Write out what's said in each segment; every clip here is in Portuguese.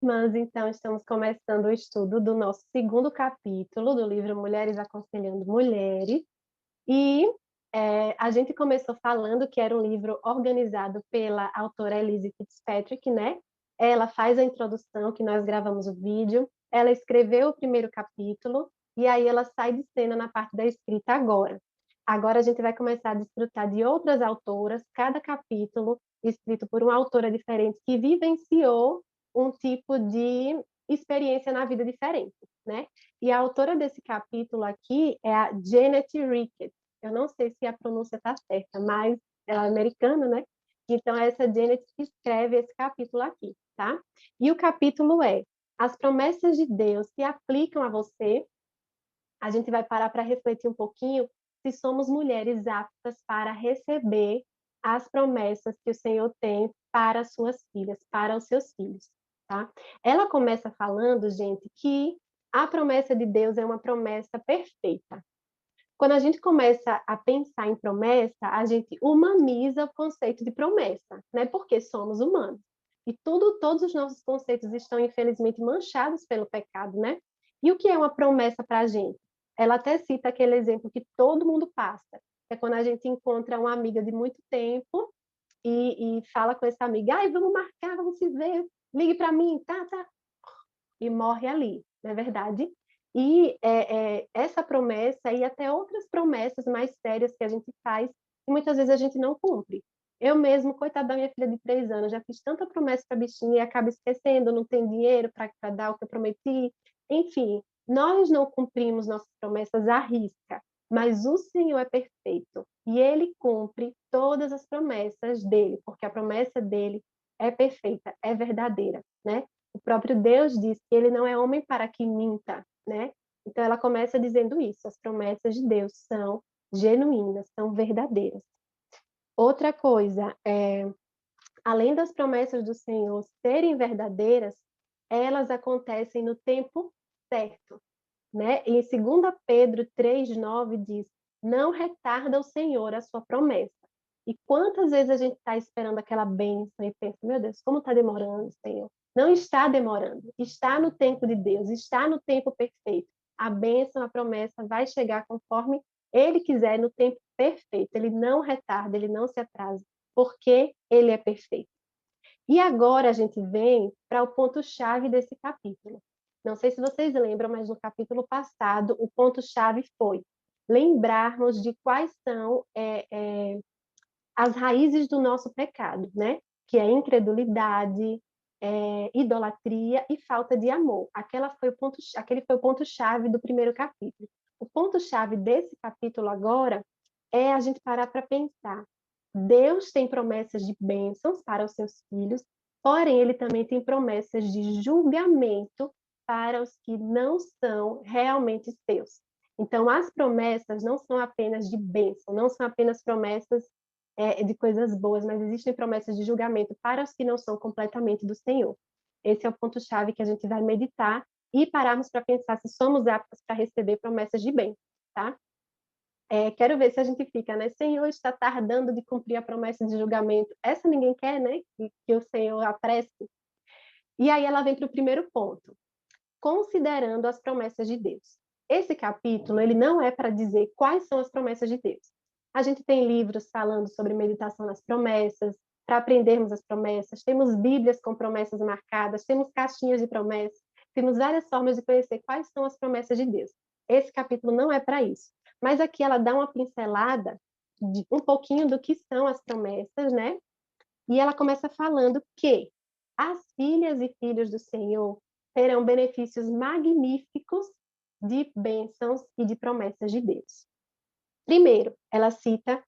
irmãs, então estamos começando o estudo do nosso segundo capítulo do livro Mulheres Aconselhando Mulheres. E a gente começou falando que era um livro organizado pela autora Elise Fitzpatrick, né? Ela faz a introdução, que nós gravamos o vídeo, ela escreveu o primeiro capítulo, e aí ela sai de cena na parte da escrita agora. Agora a gente vai começar a desfrutar de outras autoras, cada capítulo escrito por uma autora diferente que vivenciou um tipo de experiência na vida diferente, né? E a autora desse capítulo aqui é a Janet Ricketts. Eu não sei se a pronúncia está certa, mas ela é americana, né? Então, é essa Janet que escreve esse capítulo aqui, tá? E o capítulo é: as promessas de Deus se aplicam a você. A gente vai parar para refletir um pouquinho se somos mulheres aptas para receber as promessas que o Senhor tem para as suas filhas, para os seus filhos, tá? Ela começa falando, gente, que a promessa de Deus é uma promessa perfeita. Quando a gente começa a pensar em promessa, a gente humaniza o conceito de promessa, né? Porque somos humanos. E todos os nossos conceitos estão, infelizmente, manchados pelo pecado, né? E o que é uma promessa para a gente? Ela até cita aquele exemplo que todo mundo passa, que é quando a gente encontra uma amiga de muito tempo e fala com essa amiga: ai, vamos marcar, vamos se ver, ligue para mim, tá, tá, e morre ali, não é verdade? E essa promessa e até outras promessas mais sérias que a gente faz e muitas vezes a gente não cumpre. Eu mesmo, coitada da minha filha de 3 anos, já fiz tanta promessa para a bichinha e acabo esquecendo, não tem dinheiro para dar o que eu prometi. Enfim, nós não cumprimos nossas promessas à risca, mas o Senhor é perfeito e Ele cumpre todas as promessas dele, porque a promessa dele é perfeita, é verdadeira, né? O próprio Deus diz que ele não é homem para que minta, né? Então ela começa dizendo isso: as promessas de Deus são genuínas, são verdadeiras. Outra coisa, além das promessas do Senhor serem verdadeiras, elas acontecem no tempo certo, né? Em 2 Pedro 3,9 diz: não retarda o Senhor a sua promessa. E quantas vezes a gente está esperando aquela bênção e pensa: meu Deus, como está demorando, Senhor? Não está demorando, está no tempo de Deus, está no tempo perfeito. A bênção, a promessa vai chegar conforme Ele quiser, no tempo perfeito. Ele não retarda, Ele não se atrasa, porque Ele é perfeito. E agora a gente vem para o ponto-chave desse capítulo. Não sei se vocês lembram, mas no capítulo passado o ponto-chave foi lembrarmos de quais são as raízes do nosso pecado, né? Que é incredulidade, idolatria e falta de amor. Aquele foi o ponto-chave do primeiro capítulo. O ponto-chave desse capítulo agora é a gente parar para pensar. Deus tem promessas de bênçãos para os seus filhos, porém ele também tem promessas de julgamento para os que não são realmente seus. Então, as promessas não são apenas de bênção, não são apenas promessas de coisas boas, mas existem promessas de julgamento para os que não são completamente do Senhor. Esse é o ponto-chave que a gente vai meditar e pararmos para pensar se somos aptos para receber promessas de bem, tá? Quero ver se a gente fica, né? Senhor, está tardando de cumprir a promessa de julgamento. Essa ninguém quer, né? Que o Senhor apresse. E aí ela vem para o primeiro ponto, considerando as promessas de Deus. Esse capítulo, ele não é para dizer quais são as promessas de Deus. A gente tem livros falando sobre meditação nas promessas, para aprendermos as promessas, temos bíblias com promessas marcadas, temos caixinhas de promessas, temos várias formas de conhecer quais são as promessas de Deus. Esse capítulo não é para isso. Mas aqui ela dá uma pincelada de um pouquinho do que são as promessas, né? E ela começa falando que as filhas e filhos do Senhor terão benefícios magníficos de bênçãos e de promessas de Deus. Primeiro, ela cita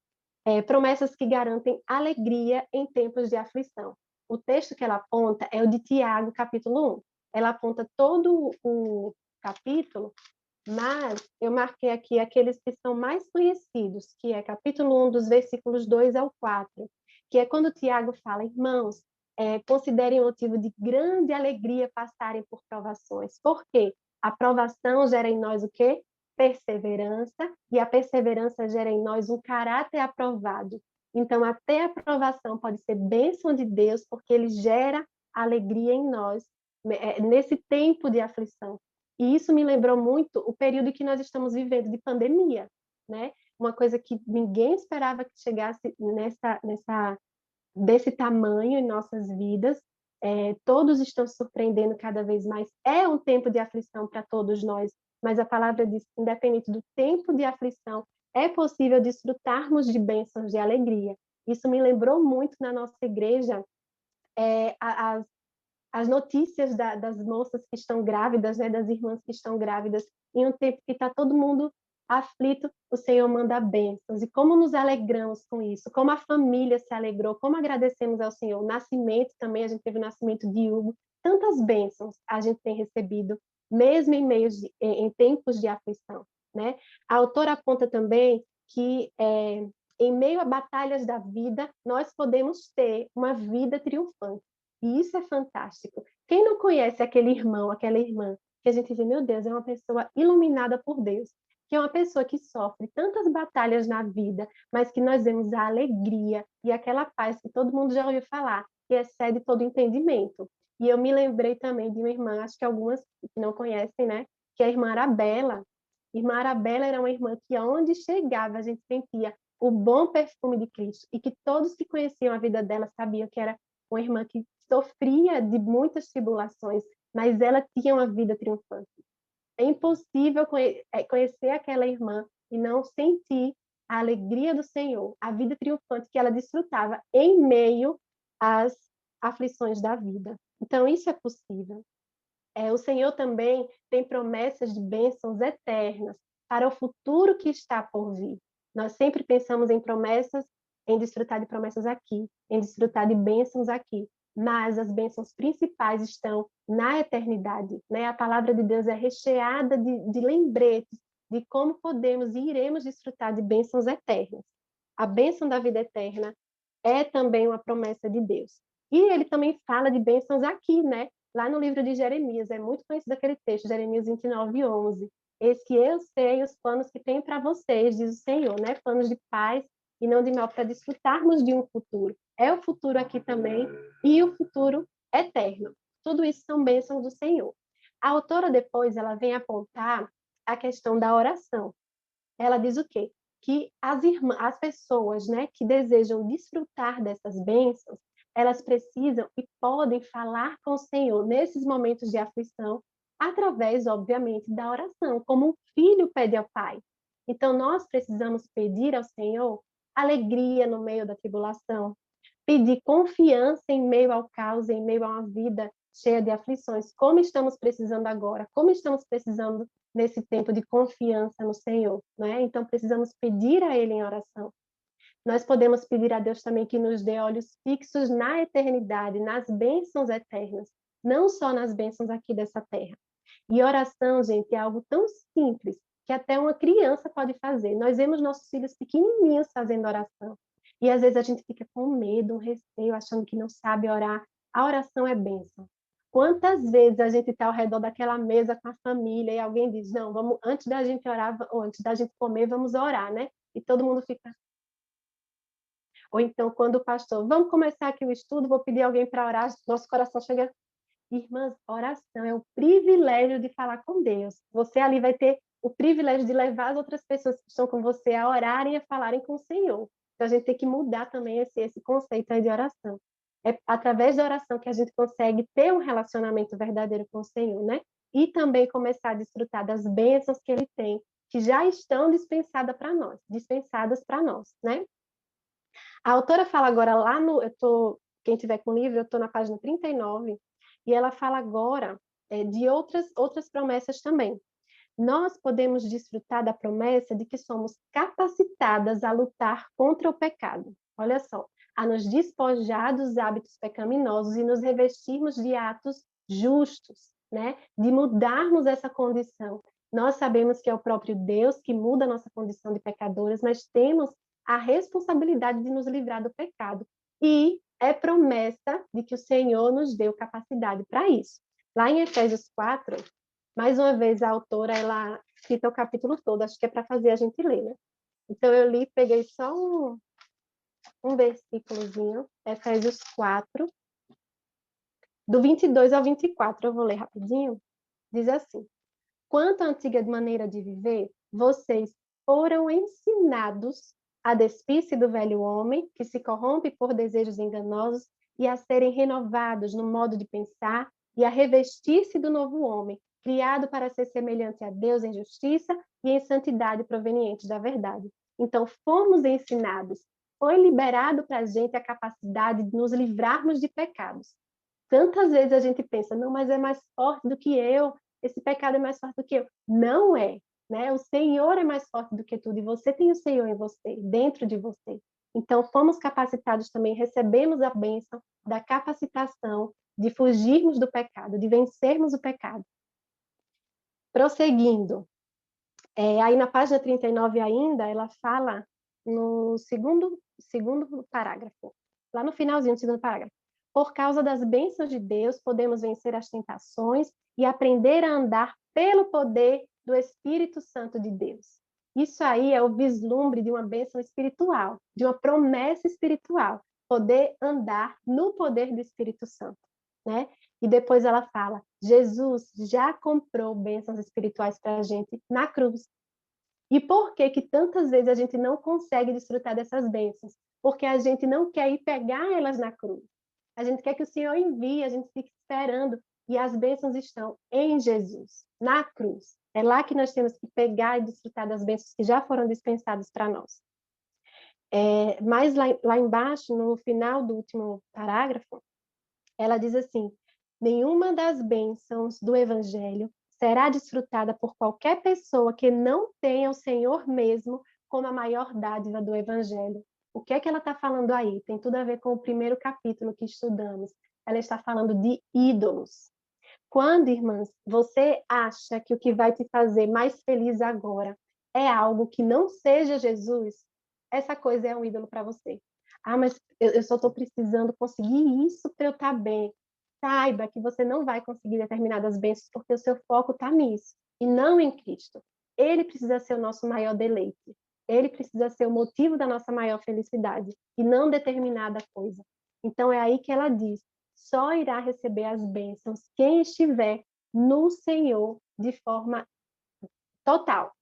promessas que garantem alegria em tempos de aflição. O texto que ela aponta é o de Tiago, capítulo 1. Ela aponta todo o capítulo, mas eu marquei aqui aqueles que são mais conhecidos, que é capítulo 1, dos versículos 2 ao 4, que é quando Tiago fala: irmãos, considerem motivo de grande alegria passarem por provações. Por quê? A provação gera em nós o quê? Perseverança, e a perseverança gera em nós um caráter aprovado. Então, até a aprovação pode ser bênção de Deus, porque ele gera alegria em nós, nesse tempo de aflição. E isso me lembrou muito o período que nós estamos vivendo de pandemia, né? Uma coisa que ninguém esperava que chegasse desse tamanho em nossas vidas. Todos estão se surpreendendo cada vez mais. É um tempo de aflição para todos nós, mas a palavra diz que, independente do tempo de aflição, é possível desfrutarmos de bênçãos de alegria. Isso me lembrou muito na nossa igreja, as notícias das moças que estão grávidas, né, das irmãs que estão grávidas, em um tempo que está todo mundo aflito, o Senhor manda bênçãos. E como nos alegramos com isso, como a família se alegrou, como agradecemos ao Senhor. O nascimento também, a gente teve o nascimento de Hugo. Tantas bênçãos a gente tem recebido, mesmo em tempos de aflição, né? A autora aponta também que em meio a batalhas da vida, nós podemos ter uma vida triunfante. E isso é fantástico. Quem não conhece aquele irmão, aquela irmã, que a gente vê, meu Deus, é uma pessoa iluminada por Deus, que é uma pessoa que sofre tantas batalhas na vida, mas que nós vemos a alegria e aquela paz que todo mundo já ouviu falar, que excede todo entendimento. E eu me lembrei também de uma irmã, acho que algumas que não conhecem, né? Que é a irmã Arabella. Irmã Arabella era uma irmã que, aonde chegava, a gente sentia o bom perfume de Cristo, e que todos que conheciam a vida dela sabiam que era uma irmã que sofria de muitas tribulações, mas ela tinha uma vida triunfante. É impossível conhecer aquela irmã e não sentir a alegria do Senhor, a vida triunfante que ela desfrutava em meio às aflições da vida. Então, isso é possível. O Senhor também tem promessas de bênçãos eternas para o futuro que está por vir. Nós sempre pensamos em promessas, em desfrutar de promessas aqui, em desfrutar de bênçãos aqui, mas as bênçãos principais estão na eternidade, né? A palavra de Deus é recheada de lembretes de como podemos e iremos desfrutar de bênçãos eternas. A bênção da vida eterna é também uma promessa de Deus. E ele também fala de bênçãos aqui, né? Lá no livro de Jeremias, é muito conhecido aquele texto, Jeremias 29:11. Eis que eu sei os planos que tenho para vocês, diz o Senhor, né? Planos de paz e não de mal, para desfrutarmos de um futuro. É o futuro aqui também e o futuro eterno. Tudo isso são bênçãos do Senhor. A autora depois, ela vem apontar a questão da oração. Ela diz o quê? Que as pessoas, né, que desejam desfrutar dessas bênçãos, elas precisam e podem falar com o Senhor nesses momentos de aflição, através, obviamente, da oração, como um filho pede ao Pai. Então, nós precisamos pedir ao Senhor alegria no meio da tribulação, pedir confiança em meio ao caos, em meio a uma vida cheia de aflições, como estamos precisando agora, como estamos precisando nesse tempo de confiança no Senhor, né? Então, precisamos pedir a Ele em oração. Nós podemos pedir a Deus também que nos dê olhos fixos na eternidade, nas bênçãos eternas, não só nas bênçãos aqui dessa terra. E oração, gente, é algo tão simples que até uma criança pode fazer. Nós vemos nossos filhos pequenininhos fazendo oração. E às vezes a gente fica com medo, um receio, achando que não sabe orar. A oração é bênção. Quantas vezes a gente está ao redor daquela mesa com a família e alguém diz, não, vamos, antes da gente orar, ou antes da gente comer, vamos orar, né? E todo mundo fica... Ou então, quando o pastor, vamos começar aqui o estudo, vou pedir alguém para orar, nosso coração chega... Irmãs, oração é o privilégio de falar com Deus. Você ali vai ter o privilégio de levar as outras pessoas que estão com você a orarem e a falarem com o Senhor. Então, a gente tem que mudar também esse conceito aí de oração. É através da oração que a gente consegue ter um relacionamento verdadeiro com o Senhor, né? E também começar a desfrutar das bênçãos que Ele tem, que já estão dispensadas para nós, né? A autora fala agora lá no... quem tiver com o livro, eu estou na página 39, e ela fala agora de outras promessas também. Nós podemos desfrutar da promessa de que somos capacitadas a lutar contra o pecado. Olha só, a nos despojar dos hábitos pecaminosos e nos revestirmos de atos justos, né? De mudarmos essa condição. Nós sabemos que é o próprio Deus que muda a nossa condição de pecadoras, mas temos a responsabilidade de nos livrar do pecado. E é promessa de que o Senhor nos deu capacidade para isso. Lá em Efésios 4, mais uma vez a autora, ela cita o capítulo todo, acho que é para fazer a gente ler, né? Então eu li, peguei só um versículozinho, Efésios 4, Do 22 ao 24, eu vou ler rapidinho. Diz assim: quanto à antiga maneira de viver, vocês foram ensinados a despir-se do velho homem, que se corrompe por desejos enganosos, e a serem renovados no modo de pensar, e a revestir-se do novo homem, criado para ser semelhante a Deus em justiça e em santidade provenientes da verdade. Então, fomos ensinados, foi liberado para a gente a capacidade de nos livrarmos de pecados. Tantas vezes a gente pensa, não, mas é mais forte do que eu, esse pecado é mais forte do que eu. Não é, né? O Senhor é mais forte do que tudo, e você tem o Senhor em você, dentro de você. Então, fomos capacitados também, recebemos a bênção da capacitação de fugirmos do pecado, de vencermos o pecado. Prosseguindo, aí na página 39 ainda, ela fala no segundo parágrafo, lá no finalzinho do segundo parágrafo. Por causa das bênçãos de Deus, podemos vencer as tentações e aprender a andar pelo poder do Espírito Santo de Deus. Isso aí é o vislumbre de uma bênção espiritual, de uma promessa espiritual, poder andar no poder do Espírito Santo, né? E depois ela fala, Jesus já comprou bênçãos espirituais para a gente na cruz. E por que que tantas vezes a gente não consegue desfrutar dessas bênçãos? Porque a gente não quer ir pegar elas na cruz. A gente quer que o Senhor envie, a gente fica esperando. E as bênçãos estão em Jesus, na cruz. É lá que nós temos que pegar e desfrutar das bênçãos que já foram dispensadas para nós. Mas lá embaixo, no final do último parágrafo, ela diz assim: nenhuma das bênçãos do Evangelho será desfrutada por qualquer pessoa que não tenha o Senhor mesmo como a maior dádiva do Evangelho. O que é que ela está falando aí? Tem tudo a ver com o primeiro capítulo que estudamos. Ela está falando de ídolos. Quando, irmãs, você acha que o que vai te fazer mais feliz agora é algo que não seja Jesus, essa coisa é um ídolo para você. Ah, mas eu só estou precisando conseguir isso para eu estar bem. Saiba que você não vai conseguir determinadas bênçãos porque o seu foco está nisso e não em Cristo. Ele precisa ser o nosso maior deleite. Ele precisa ser o motivo da nossa maior felicidade e não determinada coisa. Então é aí que ela diz: só irá receber as bênçãos quem estiver no Senhor de forma total.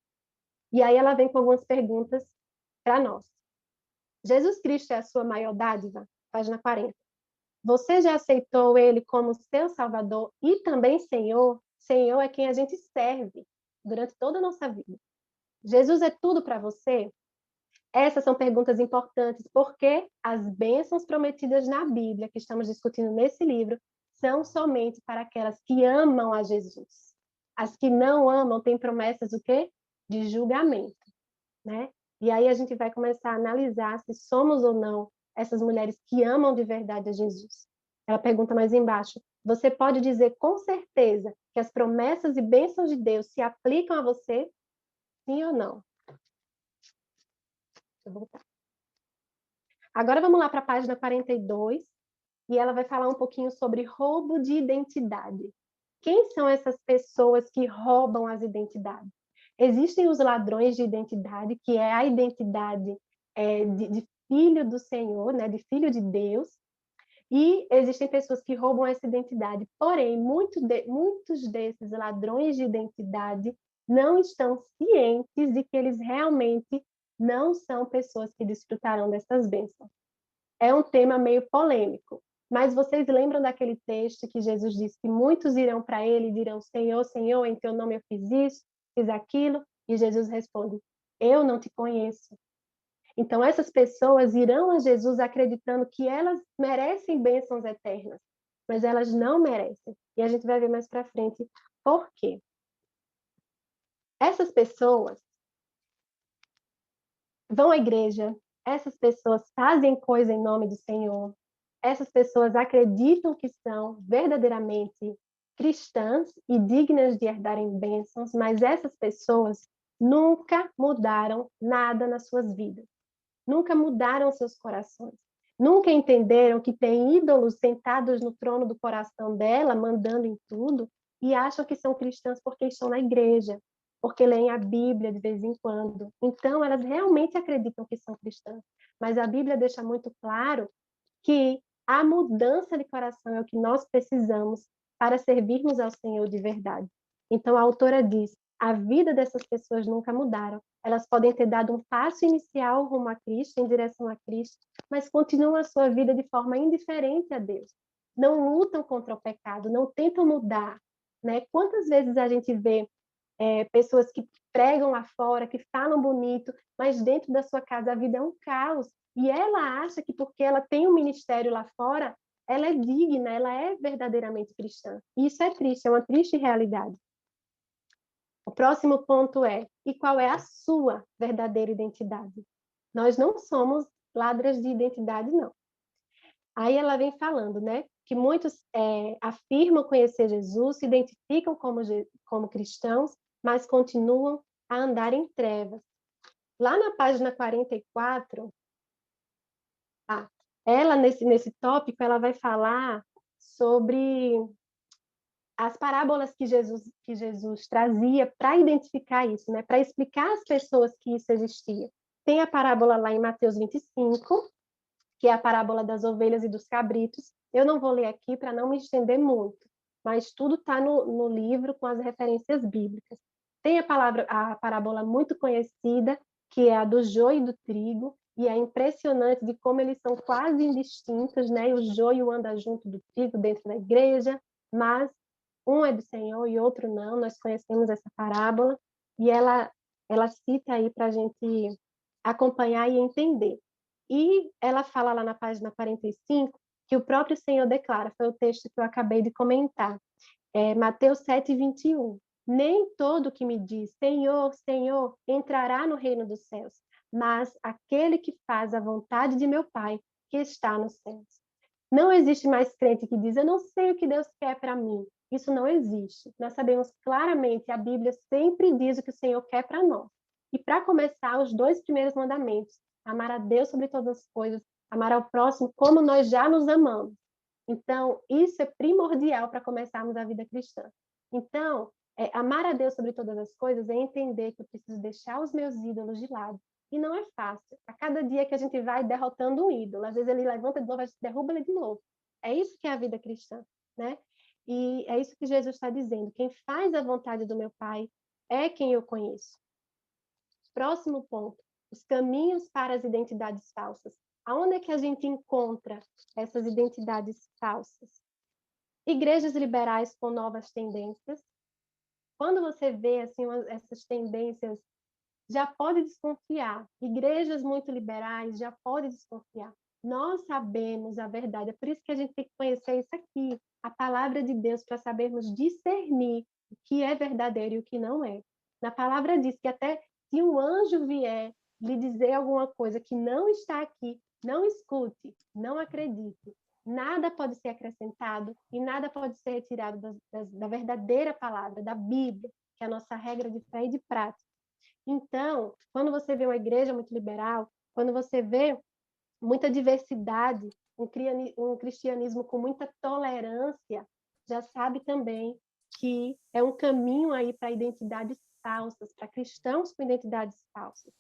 E aí ela vem com algumas perguntas para nós. Jesus Cristo é a sua maior dádiva? Página 40. Você já aceitou ele como seu Salvador e também Senhor? Senhor é quem a gente serve durante toda a nossa vida. Jesus é tudo para você? Essas são perguntas importantes, porque as bênçãos prometidas na Bíblia, que estamos discutindo nesse livro, são somente para aquelas que amam a Jesus. As que não amam têm promessas o quê? De julgamento, né? E aí a gente vai começar a analisar se somos ou não essas mulheres que amam de verdade a Jesus. Ela pergunta mais embaixo: você pode dizer com certeza que as promessas e bênçãos de Deus se aplicam a você? Sim ou não? Deixa eu voltar. Agora vamos lá para a página 42, e ela vai falar um pouquinho sobre roubo de identidade. Quem são essas pessoas que roubam as identidades? Existem os ladrões de identidade, que é a identidade de filho do Senhor, né, de filho de Deus, e existem pessoas que roubam essa identidade. Porém, muitos desses ladrões de identidade não estão cientes de que eles realmente não são pessoas que desfrutarão dessas bênçãos. É um tema meio polêmico, mas vocês lembram daquele texto que Jesus disse que muitos irão para ele e dirão: Senhor, Senhor, em teu nome eu fiz isso, fiz aquilo? E Jesus responde: eu não te conheço. Então, essas pessoas irão a Jesus acreditando que elas merecem bênçãos eternas, mas elas não merecem. E a gente vai ver mais para frente por quê. Essas pessoas vão à igreja, essas pessoas fazem coisa em nome do Senhor, essas pessoas acreditam que são verdadeiramente cristãs e dignas de herdarem bênçãos, mas essas pessoas nunca mudaram nada nas suas vidas, nunca mudaram seus corações, nunca entenderam que tem ídolos sentados no trono do coração dela, mandando em tudo, e acham que são cristãs porque estão na igreja, porque leem a Bíblia de vez em quando. Então, elas realmente acreditam que são cristãs. Mas a Bíblia deixa muito claro que A mudança de coração é o que nós precisamos para servirmos ao Senhor de verdade. Então, a autora diz: a vida dessas pessoas nunca mudaram. Elas podem ter dado um passo inicial rumo a Cristo, em direção a Cristo, mas continuam a sua vida de forma indiferente a Deus. Não lutam contra o pecado, não tentam mudar. Né? Quantas vezes a gente vê pessoas que pregam lá fora, que falam bonito, mas dentro da sua casa a vida é um caos. E ela acha que porque ela tem um ministério lá fora, ela é digna, ela é verdadeiramente cristã. E isso é triste, é uma triste realidade. O próximo ponto é: e qual é a sua verdadeira identidade? Nós não somos ladras de identidade, não. Aí ela vem falando, né, que muitos afirmam conhecer Jesus, se identificam como cristãos, mas continuam a andar em trevas. Lá na página 44, ela, nesse tópico, ela vai falar sobre as parábolas que Jesus trazia para identificar isso, né? Para explicar às pessoas que isso existia. Tem a parábola lá em Mateus 25, que é a parábola das ovelhas e dos cabritos. Eu não vou ler aqui para não me estender muito, mas tudo está no livro com as referências bíblicas. Tem a parábola muito conhecida, que é a do joio e do trigo, e é impressionante de como eles são quase indistintos, né? O joio anda junto do trigo dentro da igreja, mas um é do Senhor e outro não. Nós conhecemos essa parábola e ela cita aí para a gente acompanhar e entender. E ela fala lá na página 45 que o próprio Senhor declara, foi o texto que eu acabei de comentar, Mateus 7:21. Nem todo que me diz, Senhor, Senhor, entrará no reino dos céus, mas aquele que faz a vontade de meu Pai, que está nos céus. Não existe mais crente que diz, eu não sei o que Deus quer para mim. Isso não existe. Nós sabemos claramente, a Bíblia sempre diz o que o Senhor quer para nós. E para começar, os 2 primeiros mandamentos: amar a Deus sobre todas as coisas, amar ao próximo como nós já nos amamos. Então, isso é primordial para começarmos a vida cristã. Então, amar a Deus sobre todas as coisas é entender que eu preciso deixar os meus ídolos de lado. E não é fácil. A cada dia que a gente vai derrotando um ídolo, às vezes ele levanta de novo, a gente derruba ele de novo. É isso que é a vida cristã, né? E é isso que Jesus está dizendo. Quem faz a vontade do meu Pai é quem eu conheço. Próximo ponto: os caminhos para as identidades falsas. Aonde é que a gente encontra essas identidades falsas? Igrejas liberais com novas tendências. Quando você vê assim essas tendências, já pode desconfiar. Igrejas muito liberais, já pode desconfiar. Nós sabemos a verdade, é por isso que a gente tem que conhecer isso aqui, a palavra de Deus, para sabermos discernir o que é verdadeiro e o que não é. Na palavra diz que até se um anjo vier lhe dizer alguma coisa que não está aqui, não escute, não acredite. Nada pode ser acrescentado e nada pode ser retirado da verdadeira palavra, da Bíblia, que é a nossa regra de fé e de prática. Então, quando você vê uma igreja muito liberal, quando você vê muita diversidade, um cristianismo com muita tolerância, já sabe também que é um caminho aí para identidades falsas, para cristãos com identidades falsas.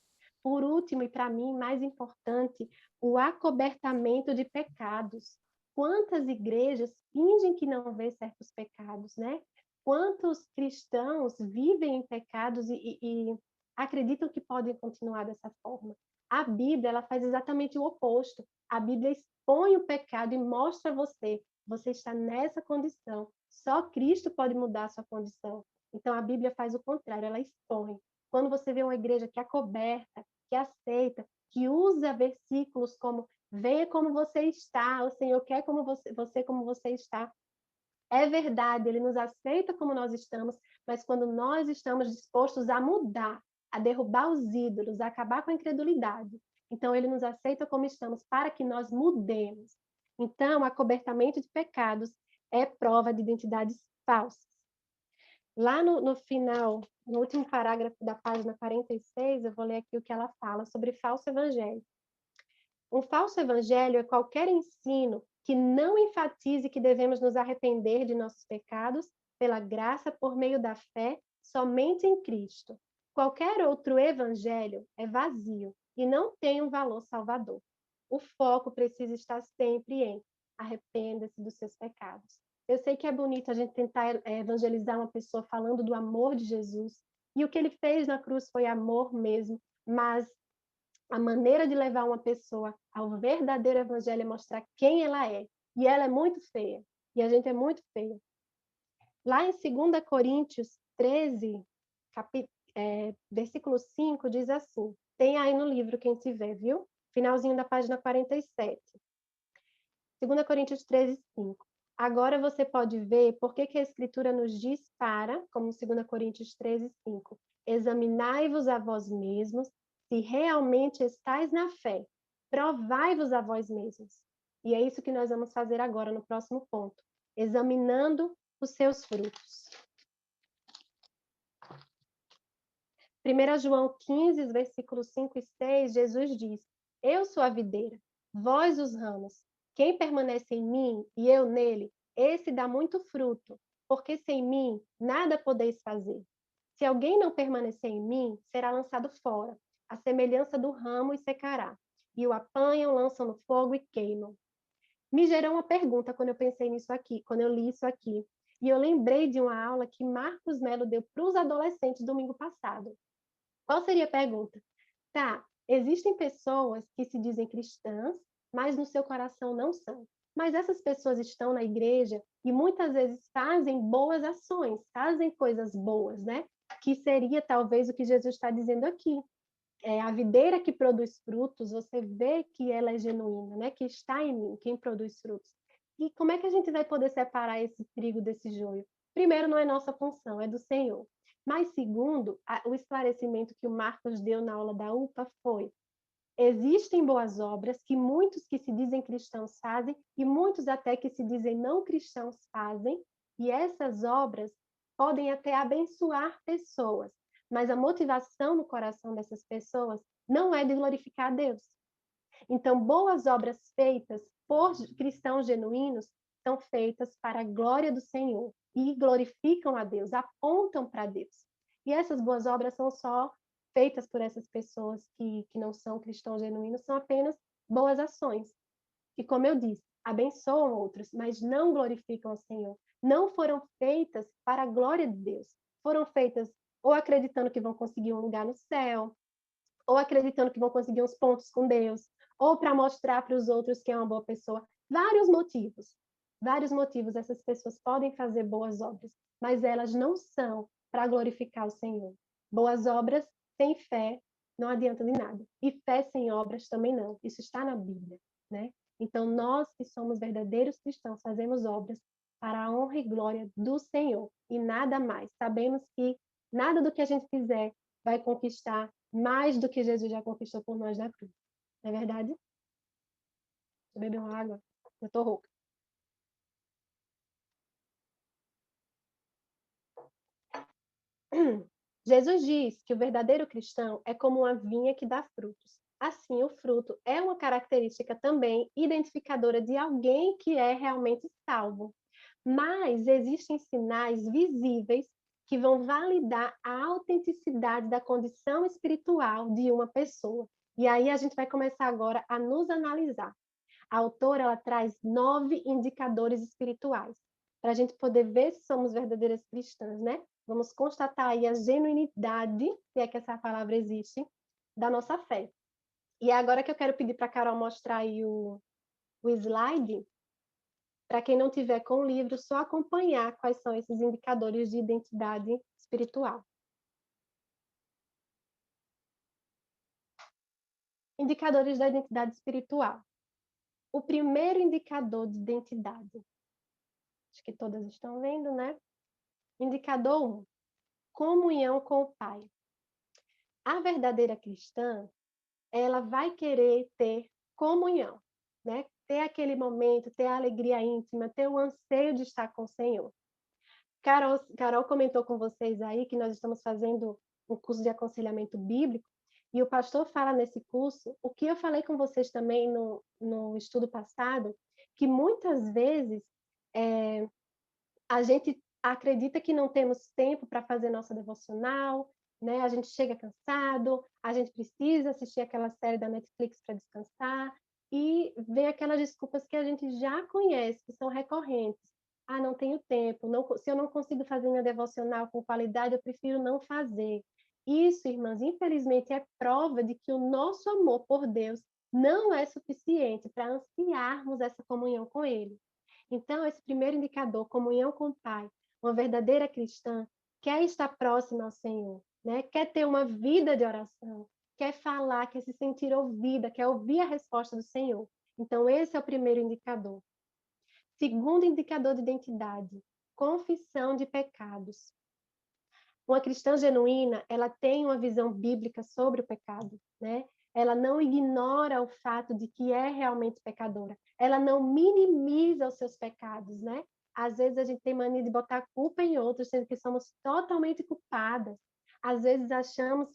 Por último, e para mim mais importante, o acobertamento de pecados. Quantas igrejas fingem que não vê certos pecados, né? Quantos cristãos vivem em pecados e acreditam que podem continuar dessa forma? A Bíblia, ela faz exatamente o oposto. A Bíblia expõe o pecado e mostra a você, você está nessa condição. Só Cristo pode mudar a sua condição. Então a Bíblia faz o contrário, ela expõe. Quando você vê uma igreja que é coberta, que aceita, que usa versículos como venha como você está, o Senhor quer como você como você está. É verdade, ele nos aceita como nós estamos, mas quando nós estamos dispostos a mudar, a derrubar os ídolos, a acabar com a incredulidade, então ele nos aceita como estamos para que nós mudemos. Então, acobertamento de pecados é prova de identidades falsas. Lá no final, no último parágrafo da página 46, eu vou ler aqui o que ela fala sobre falso evangelho. Um falso evangelho é qualquer ensino que não enfatize que devemos nos arrepender de nossos pecados pela graça por meio da fé somente em Cristo. Qualquer outro evangelho é vazio e não tem um valor salvador. O foco precisa estar sempre em arrependa-se dos seus pecados. Eu sei que é bonito a gente tentar evangelizar uma pessoa falando do amor de Jesus, e o que ele fez na cruz foi amor mesmo, mas a maneira de levar uma pessoa ao verdadeiro evangelho é mostrar quem ela é. E ela é muito feia. E a gente é muito feia. Lá em 2 Coríntios 13, versículo 5, diz assim. Tem aí no livro quem tiver, viu? Finalzinho da página 47. 2 Coríntios 13, 5. Agora você pode ver por que a Escritura nos diz para, como 2 Coríntios 13, 5, examinai-vos a vós mesmos, se realmente estáis na fé, provai-vos a vós mesmos. E é isso que nós vamos fazer agora no próximo ponto, examinando os seus frutos. 1 João 15, versículos 5 e 6, Jesus diz, eu sou a videira, vós os ramos. Quem permanece em mim e eu nele, esse dá muito fruto, porque sem mim nada podeis fazer. Se alguém não permanecer em mim, será lançado fora, a semelhança do ramo e secará. E o apanham, lançam no fogo e queimam. Me gerou uma pergunta quando eu pensei nisso aqui, quando eu li isso aqui. E eu lembrei de uma aula que Marcos Melo deu para os adolescentes domingo passado. Qual seria a pergunta? Tá, existem pessoas que se dizem cristãs, mas no seu coração não são. Mas essas pessoas estão na igreja e muitas vezes fazem boas ações, fazem coisas boas, né? Que seria talvez o que Jesus está dizendo aqui. A videira que produz frutos, você vê que ela é genuína, né? Que está em mim, quem produz frutos. E como é que a gente vai poder separar esse trigo desse joio? Primeiro, não é nossa função, é do Senhor. Mas segundo, o esclarecimento que o Marcos deu na aula da UPA foi: existem boas obras que muitos que se dizem cristãos fazem e muitos até que se dizem não cristãos fazem, e essas obras podem até abençoar pessoas, mas a motivação no coração dessas pessoas não é de glorificar a Deus. Então, boas obras feitas por cristãos genuínos são feitas para a glória do Senhor e glorificam a Deus, apontam para Deus. E essas boas obras são só feitas por essas pessoas que não são cristãos genuínos, são apenas boas ações. E como eu disse, abençoam outros, mas não glorificam o Senhor. Não foram feitas para a glória de Deus. Foram feitas ou acreditando que vão conseguir um lugar no céu, ou acreditando que vão conseguir uns pontos com Deus, ou para mostrar para os outros que é uma boa pessoa. Vários motivos essas pessoas podem fazer boas obras, mas elas não são para glorificar o Senhor. Boas obras sem fé não adianta de nada. E fé sem obras também não. Isso está na Bíblia, né? Então, nós que somos verdadeiros cristãos, fazemos obras para a honra e glória do Senhor e nada mais. Sabemos que nada do que a gente fizer vai conquistar mais do que Jesus já conquistou por nós na cruz. Não é verdade? Deixa eu beber uma água. Eu tô rouca. Jesus diz que o verdadeiro cristão é como uma vinha que dá frutos. Assim, o fruto é uma característica também identificadora de alguém que é realmente salvo. Mas existem sinais visíveis que vão validar a autenticidade da condição espiritual de uma pessoa. E aí a gente vai começar agora a nos analisar. A autora ela traz 9 indicadores espirituais para a gente poder ver se somos verdadeiras cristãs, né? Vamos constatar aí a genuinidade, se é que essa palavra existe, da nossa fé. E é agora que eu quero pedir para a Carol mostrar aí o slide, para quem não tiver com o livro, só acompanhar quais são esses indicadores de identidade espiritual. Indicadores da identidade espiritual. O primeiro indicador de identidade, acho que todas estão vendo, né? Indicador 1, comunhão com o Pai. A verdadeira cristã, ela vai querer ter comunhão, né? Ter aquele momento, ter a alegria íntima, ter o anseio de estar com o Senhor. Carol comentou com vocês aí que nós estamos fazendo um curso de aconselhamento bíblico, e o pastor fala nesse curso, o que eu falei com vocês também no estudo passado, que muitas vezes a gente acredita que não temos tempo para fazer nossa devocional, né? A gente chega cansado, a gente precisa assistir aquela série da Netflix para descansar, e vem aquelas desculpas que a gente já conhece, que são recorrentes. Ah, não tenho tempo, se eu não consigo fazer minha devocional com qualidade, eu prefiro não fazer. Isso, irmãs, infelizmente é prova de que o nosso amor por Deus não é suficiente para ansiarmos essa comunhão com Ele. Então, esse primeiro indicador, comunhão com o Pai, uma verdadeira cristã, quer estar próxima ao Senhor, né? Quer ter uma vida de oração, quer falar, quer se sentir ouvida, quer ouvir a resposta do Senhor. Então, esse é o primeiro indicador. Segundo indicador de identidade, confissão de pecados. Uma cristã genuína, ela tem uma visão bíblica sobre o pecado, né? Ela não ignora o fato de que é realmente pecadora. Ela não minimiza os seus pecados, né? Às vezes a gente tem mania de botar culpa em outros, sendo que somos totalmente culpadas. Às vezes achamos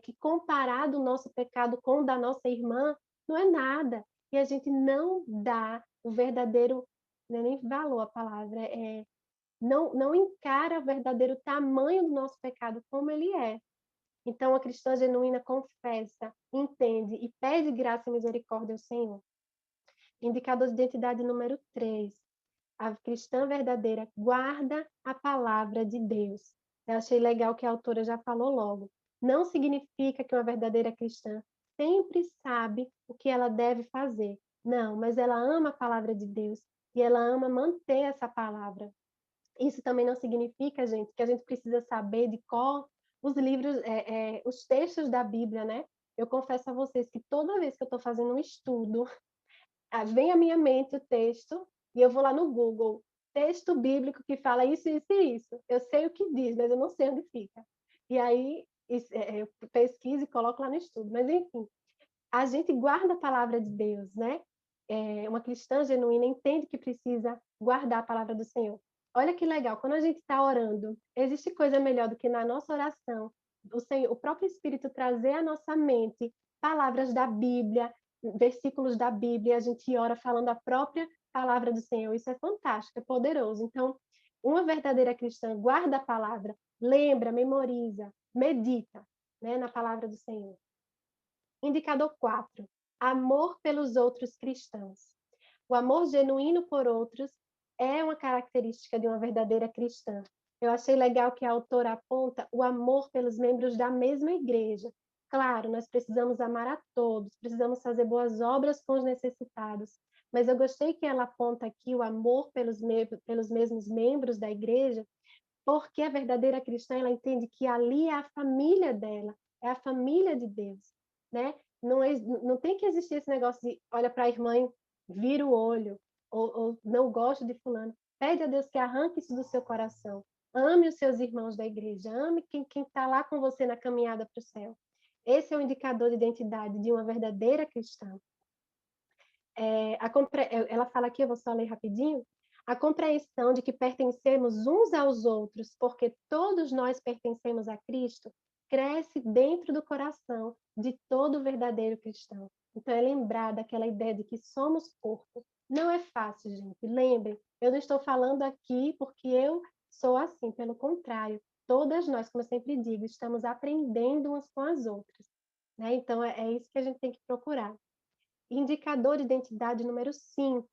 que comparado o nosso pecado com o da nossa irmã, não é nada. E a gente não dá o verdadeiro, não é nem valor a palavra, não encara o verdadeiro tamanho do nosso pecado como ele é. Então, a cristã genuína confessa, entende e pede graça e misericórdia ao Senhor. Indicador de identidade número 3. A cristã verdadeira guarda a palavra de Deus. Eu achei legal que a autora já falou logo. Não significa que uma verdadeira cristã sempre sabe o que ela deve fazer. Não, mas ela ama a palavra de Deus e ela ama manter essa palavra. Isso também não significa, gente, que a gente precisa saber de cor os livros, os textos da Bíblia, né? Eu confesso a vocês que toda vez que eu estou fazendo um estudo, vem à minha mente o texto e eu vou lá no Google, texto bíblico que fala isso, isso e isso. Eu sei o que diz, mas eu não sei onde fica. E aí eu pesquiso e coloco lá no estudo. Mas, enfim, a gente guarda a palavra de Deus, né? Uma cristã genuína entende que precisa guardar a palavra do Senhor. Olha que legal, quando a gente está orando, existe coisa melhor do que na nossa oração, o próprio Espírito trazer à nossa mente palavras da Bíblia, versículos da Bíblia, a gente ora falando a própria palavra do Senhor. Isso é fantástico, é poderoso. Então, uma verdadeira cristã guarda a palavra, lembra, memoriza, medita, né, na palavra do Senhor. Indicador 4. Amor pelos outros cristãos. O amor genuíno por outros é uma característica de uma verdadeira cristã. Eu achei legal que a autora aponta o amor pelos membros da mesma igreja. Claro, nós precisamos amar a todos, precisamos fazer boas obras com os necessitados, mas eu gostei que ela aponta aqui o amor pelos mesmos membros da igreja, porque a verdadeira cristã, ela entende que ali é a família dela, é a família de Deus, né? Não tem que existir esse negócio de olha para a irmã e vira o olho, ou não gosto de fulano. Pede a Deus que arranque isso do seu coração. Ame os seus irmãos da igreja, ame quem está lá com você na caminhada para o céu. Esse é o indicador de identidade de uma verdadeira cristã. Ela fala aqui, eu vou só ler rapidinho, a compreensão de que pertencemos uns aos outros, porque todos nós pertencemos a Cristo, cresce dentro do coração de todo verdadeiro cristão. Então, é lembrar daquela ideia de que somos corpo. Não é fácil, gente. Lembrem, eu não estou falando aqui porque eu sou assim, pelo contrário. Todas nós, como eu sempre digo, estamos aprendendo umas com as outras. Né? Então, é isso que a gente tem que procurar. Indicador de identidade número 5.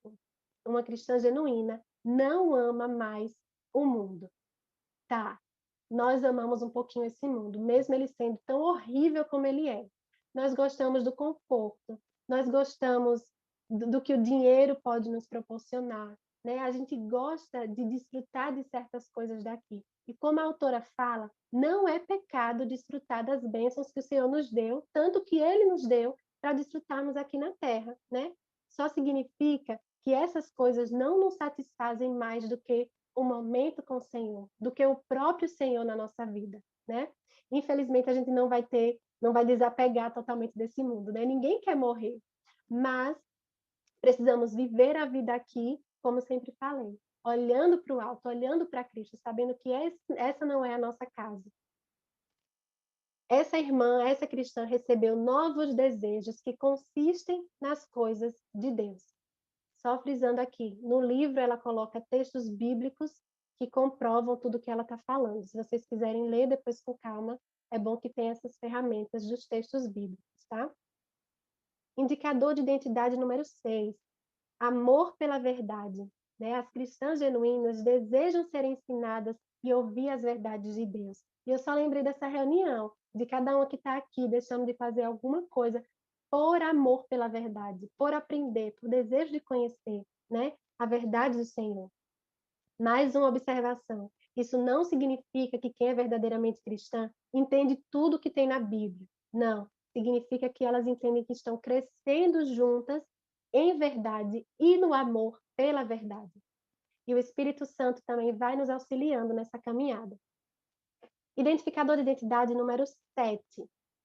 Uma cristã genuína não ama mais o mundo. Tá, nós amamos um pouquinho esse mundo, mesmo ele sendo tão horrível como ele é. Nós gostamos do conforto, nós gostamos do que o dinheiro pode nos proporcionar, né? A gente gosta de desfrutar de certas coisas daqui. E como a autora fala, não é pecado desfrutar das bênçãos que o Senhor nos deu, tanto que Ele nos deu para desfrutarmos aqui na Terra, né? Só significa que essas coisas não nos satisfazem mais do que o momento com o Senhor, do que o próprio Senhor na nossa vida, né? Infelizmente a gente não vai desapegar totalmente desse mundo, né? Ninguém quer morrer, mas precisamos viver a vida aqui, como sempre falei, olhando para o alto, olhando para Cristo, sabendo que essa não é a nossa casa. Essa irmã, essa cristã recebeu novos desejos que consistem nas coisas de Deus. Só frisando aqui, no livro ela coloca textos bíblicos que comprovam tudo que ela está falando. Se vocês quiserem ler depois com calma, é bom que tenha essas ferramentas dos textos bíblicos, tá? Indicador de identidade número 6, amor pela verdade. Né? As cristãs genuínas desejam ser ensinadas e ouvir as verdades de Deus. E eu só lembrei dessa reunião, de cada uma que está aqui, deixando de fazer alguma coisa por amor pela verdade, por aprender, por desejo de conhecer, né, a verdade do Senhor. Mais uma observação. Isso não significa que quem é verdadeiramente cristã entende tudo que tem na Bíblia. Não. Significa que elas entendem que estão crescendo juntas em verdade e no amor pela verdade. E o Espírito Santo também vai nos auxiliando nessa caminhada. Identificador de identidade número 7.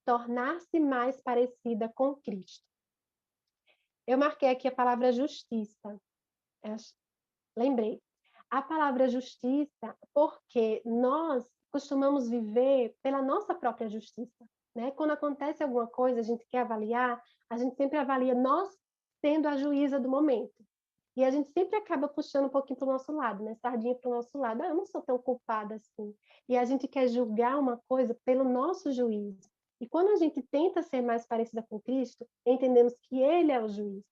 Tornar-se mais parecida com Cristo. Eu marquei aqui a palavra justiça. Lembrei. A palavra justiça, porque nós costumamos viver pela nossa própria justiça, né? Quando acontece alguma coisa, a gente quer avaliar, a gente sempre avalia nós sendo a juíza do momento. E a gente sempre acaba puxando um pouquinho para o nosso lado, né? Sardinha para o nosso lado. Ah, eu não sou tão culpada assim. E a gente quer julgar uma coisa pelo nosso juízo. E quando a gente tenta ser mais parecida com Cristo, entendemos que Ele é o juiz.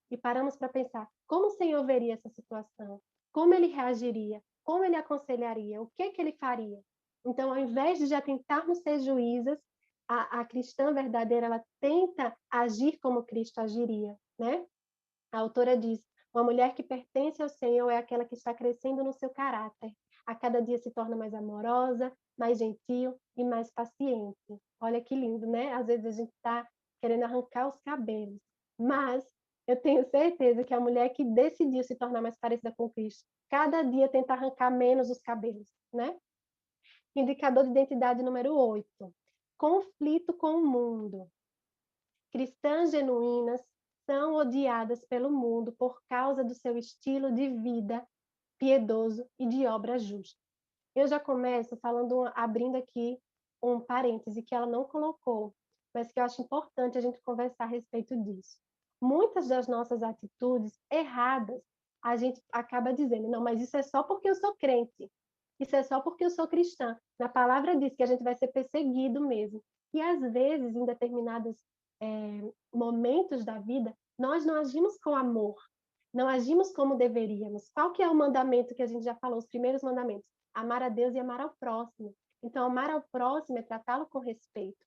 E paramos para pensar como o Senhor veria essa situação, como ele reagiria, como ele aconselharia, o que ele faria. Então, ao invés de já tentarmos ser juízas, a cristã verdadeira, ela tenta agir como Cristo agiria, né? A autora diz, uma mulher que pertence ao Senhor é aquela que está crescendo no seu caráter. A cada dia se torna mais amorosa, mais gentil e mais paciente. Olha que lindo, né? Às vezes a gente está querendo arrancar os cabelos, mas eu tenho certeza que a mulher que decidiu se tornar mais parecida com Cristo, cada dia tenta arrancar menos os cabelos, né? Indicador de identidade número 8. Conflito com o mundo. Cristãs genuínas são odiadas pelo mundo por causa do seu estilo de vida piedoso e de obra justa. Eu já começo falando, abrindo aqui um parêntese que ela não colocou, mas que eu acho importante a gente conversar a respeito disso. Muitas das nossas atitudes erradas, a gente acaba dizendo, não, mas isso é só porque eu sou crente, isso é só porque eu sou cristã. Na palavra diz que a gente vai ser perseguido mesmo. E às vezes, em determinados momentos da vida, nós não agimos com amor, não agimos como deveríamos. Qual que é o mandamento que a gente já falou, os primeiros mandamentos? Amar a Deus e amar ao próximo. Então, amar ao próximo é tratá-lo com respeito.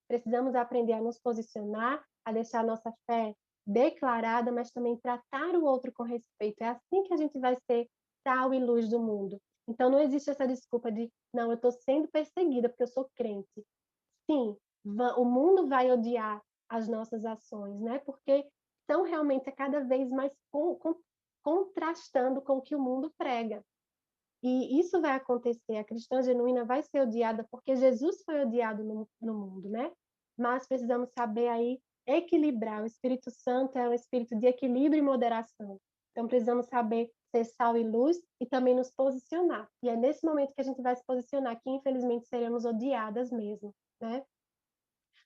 Precisamos aprender a nos posicionar, a deixar a nossa fé declarada, mas também tratar o outro com respeito. É assim que a gente vai ser sal e luz do mundo. Então, não existe essa desculpa de, não, eu estou sendo perseguida porque eu sou crente. Sim, o mundo vai odiar as nossas ações, né? Porque estão realmente cada vez mais contrastando com o que o mundo prega. E isso vai acontecer, a cristã genuína vai ser odiada porque Jesus foi odiado no mundo, né? Mas precisamos saber aí equilibrar. O Espírito Santo é um espírito de equilíbrio e moderação. Então precisamos saber ser sal e luz e também nos posicionar. E é nesse momento que a gente vai se posicionar que infelizmente seremos odiadas mesmo, né?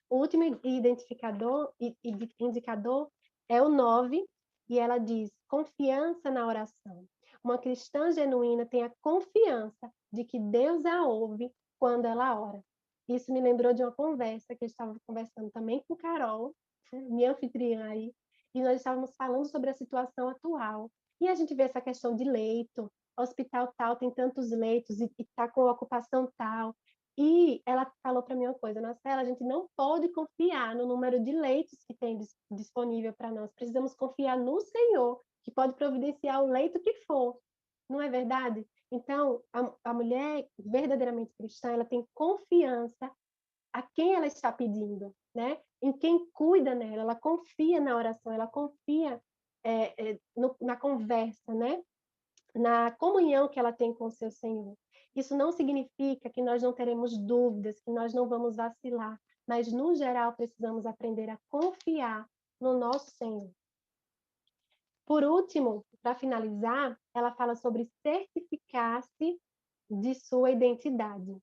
O último identificador e indicador é o 9, e ela diz confiança na oração. Uma cristã genuína tem a confiança de que Deus a ouve quando ela ora. Isso me lembrou de uma conversa que eu estava conversando também com Carol, minha anfitriã aí, e nós estávamos falando sobre a situação atual. E a gente vê essa questão de leito, hospital tal tem tantos leitos e está com ocupação tal. E ela falou para mim uma coisa, Marcela, a gente não pode confiar no número de leitos que tem disponível para nós. Precisamos confiar no Senhor, que pode providenciar o leito que for. Não é verdade? Então, a mulher verdadeiramente cristã, ela tem confiança a quem ela está pedindo, né? Em quem cuida nela, ela confia na oração, ela confia na conversa, né? Na comunhão que ela tem com o seu Senhor. Isso não significa que nós não teremos dúvidas, que nós não vamos vacilar, mas, no geral, precisamos aprender a confiar no nosso Senhor. Por último, para finalizar, ela fala sobre certificar-se de sua identidade.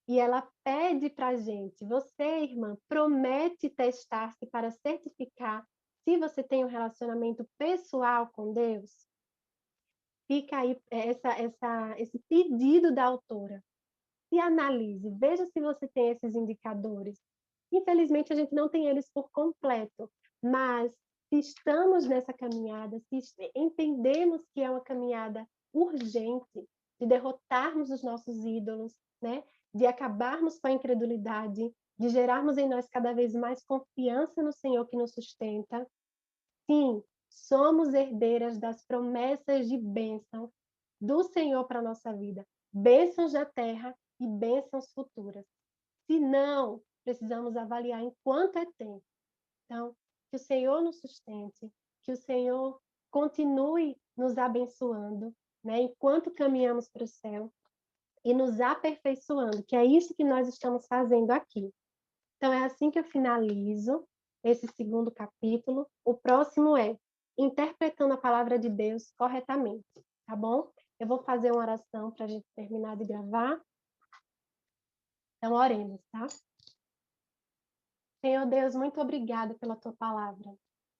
E ela pede para a gente, você, irmã, promete testar-se para certificar se você tem um relacionamento pessoal com Deus? Fica aí esse pedido da autora. Se analise, veja se você tem esses indicadores. Infelizmente, a gente não tem eles por completo, Mas se estamos nessa caminhada, se entendemos que é uma caminhada urgente de derrotarmos os nossos ídolos, né? De acabarmos com a incredulidade, de gerarmos em nós cada vez mais confiança no Senhor que nos sustenta. Sim, somos herdeiras das promessas de bênção do Senhor para a nossa vida, bênçãos da terra e bênçãos futuras. Se não, precisamos avaliar enquanto é tempo. Então, que o Senhor nos sustente, que o Senhor continue nos abençoando, né, enquanto caminhamos para o céu e nos aperfeiçoando, que é isso que nós estamos fazendo aqui. Então, é assim que eu finalizo esse segundo capítulo. O próximo é interpretando a palavra de Deus corretamente, tá bom? Eu vou fazer uma oração para a gente terminar de gravar. Então, oremos, tá? Senhor Deus, muito obrigada pela tua palavra.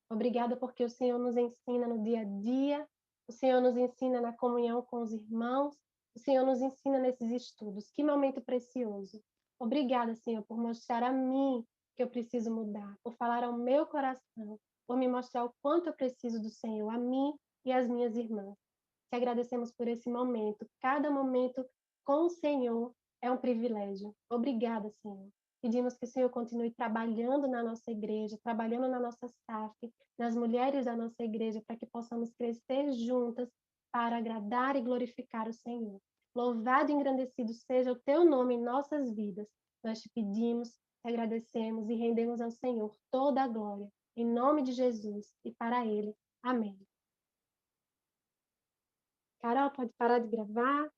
Obrigada porque o Senhor nos ensina no dia a dia, o Senhor nos ensina na comunhão com os irmãos, o Senhor nos ensina nesses estudos. Que momento precioso. Obrigada, Senhor, por mostrar a mim que eu preciso mudar, por falar ao meu coração, por me mostrar o quanto eu preciso do Senhor, a mim e às minhas irmãs. Te agradecemos por esse momento. Cada momento com o Senhor é um privilégio. Obrigada, Senhor. Pedimos que o Senhor continue trabalhando na nossa igreja, trabalhando na nossa SAF, nas mulheres da nossa igreja, para que possamos crescer juntas para agradar e glorificar o Senhor. Louvado e engrandecido seja o teu nome em nossas vidas. Nós te pedimos, te agradecemos e rendemos ao Senhor toda a glória. Em nome de Jesus e para Ele. Amém. Carol, pode parar de gravar?